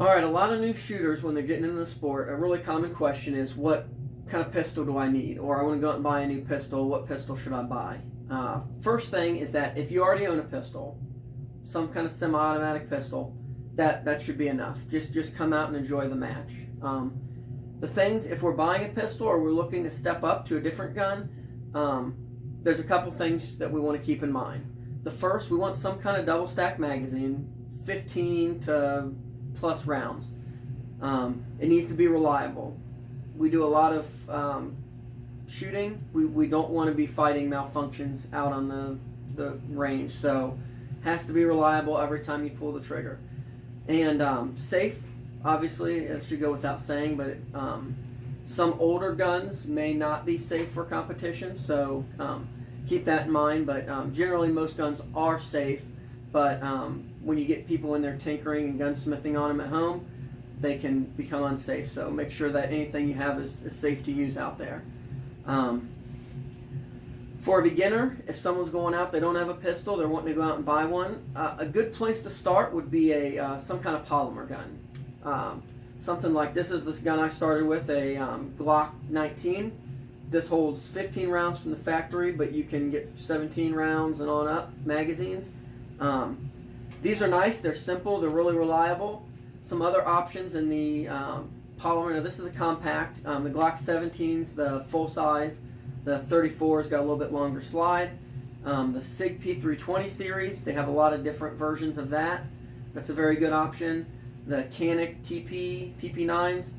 All right, a lot of new shooters, when they're getting into the sport, a really common question is, what kind of pistol do I need? Or I want to go out and buy a new pistol. What pistol should I buy? First thing is that if you already own a pistol, some kind of semi-automatic pistol, that should be enough. Just come out and enjoy the match. The things, if we're buying a pistol or we're looking to step up to a different gun, there's a couple things that we want to keep in mind. The first, we want some kind of double stack magazine, 15 to plus rounds. It needs to be reliable. We do a lot of shooting. We don't want to be fighting malfunctions out on the range, so has to be reliable every time you pull the trigger. And safe, obviously, it should go without saying, but some older guns may not be safe for competition, so keep that in mind. But generally most guns are safe, but when you get people in there tinkering and gunsmithing on them at home, they can become unsafe. So make sure that anything you have is safe to use out there. For a beginner, if someone's going out, they don't have a pistol, they're wanting to go out and buy one, a good place to start would be some kind of polymer gun. Something like this is this gun I started with, a Glock 19. This holds 15 rounds from the factory, but you can get 17 rounds and on up magazines. These are nice, they're simple, they're really reliable. Some other options in the polymer, now this is a compact. The Glock 17's the full size. The 34's got a little bit longer slide. The SIG P320 series, they have a lot of different versions of that. That's a very good option. The Canik TP9s,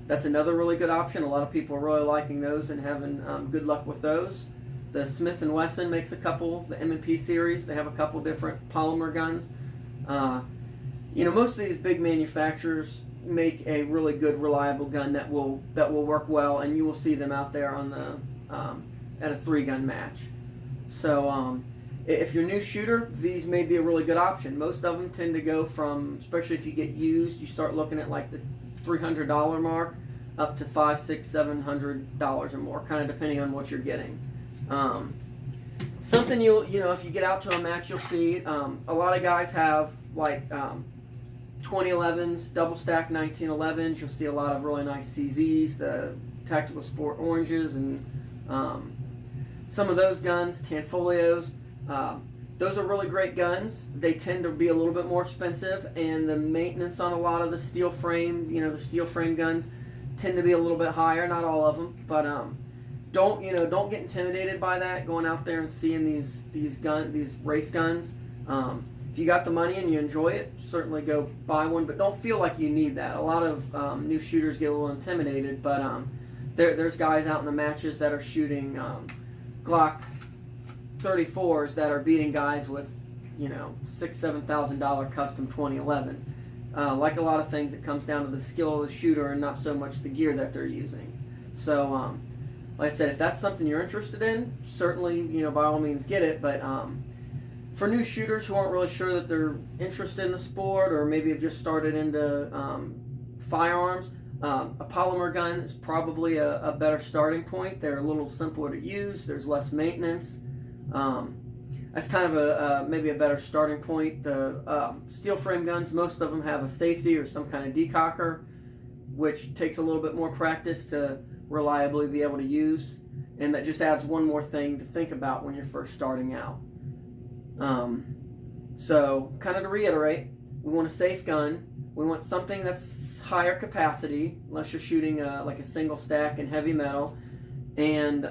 that's another really good option. A lot of people are really liking those and having good luck with those. The Smith & Wesson makes a couple, the M&P series, they have a couple different polymer guns. Most of these big manufacturers make a really good, reliable gun that will work well, and you will see them out there on the at a 3-gun match. So if you're a new shooter, these may be a really good option. Most of them tend to go from, especially if you get used, you start looking at like the $300 mark up to $500, $600, $700 or more, kind of depending on what you're getting. Something if you get out to a match, you'll see a lot of guys have like 2011s, double stack 1911s. You'll see a lot of really nice CZs, the Tactical Sport Oranges, and some of those guns, Tanfolios. Those are really great guns. They tend to be a little bit more expensive, and the maintenance on a lot of the steel frame, the steel frame guns tend to be a little bit higher. Not all of them, but don't get intimidated by that. Going out there and seeing these race guns. If you got the money and you enjoy it, certainly go buy one, but don't feel like you need that. A lot of new shooters get a little intimidated, but there's guys out in the matches that are shooting Glock 34s that are beating guys with, $6,000, $7,000 custom 2011s. Like a lot of things, it comes down to the skill of the shooter and not so much the gear that they're using. So, like I said, if that's something you're interested in, certainly, by all means get it. But for new shooters who aren't really sure that they're interested in the sport, or maybe have just started into firearms, a polymer gun is probably a better starting point. They're a little simpler to use. There's less maintenance. That's kind of maybe a better starting point. The steel frame guns, most of them have a safety or some kind of decocker, which takes a little bit more practice to reliably be able to use, and that just adds one more thing to think about when you're first starting out. So kind of to reiterate, we want a safe gun. We want something that's higher capacity, unless you're shooting like a single stack in heavy metal, and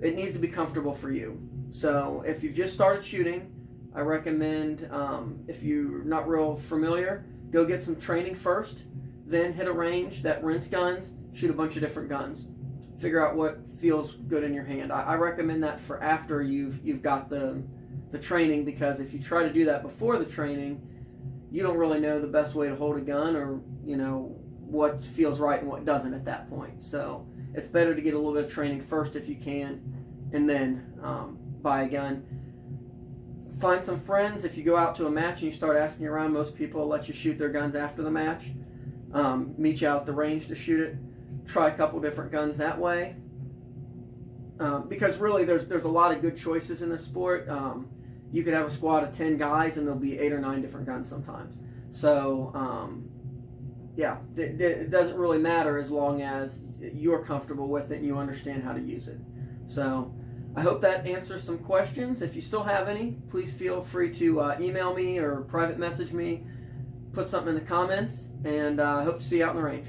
it needs to be comfortable for you. So if you've just started shooting, I recommend, if you're not real familiar, go get some training first, then hit a range that rents guns, shoot a bunch of different guns, figure out what feels good in your hand. I recommend that for after you've got the training, because if you try to do that before the training, you don't really know the best way to hold a gun, or what feels right and what doesn't at that point. So it's better to get a little bit of training first if you can, and then buy a gun. Find some friends. If you go out to a match and you start asking around, most people will let you shoot their guns after the match. Meet you out at the range to shoot it. Try a couple different guns that way. Because really there's a lot of good choices in this sport. You could have a squad of 10 guys and there'll be 8 or 9 different guns sometimes. So, yeah, it doesn't really matter as long as you're comfortable with it and you understand how to use it. So, I hope that answers some questions. If you still have any, please feel free to email me or private message me, put something in the comments, and I hope to see you out in the range.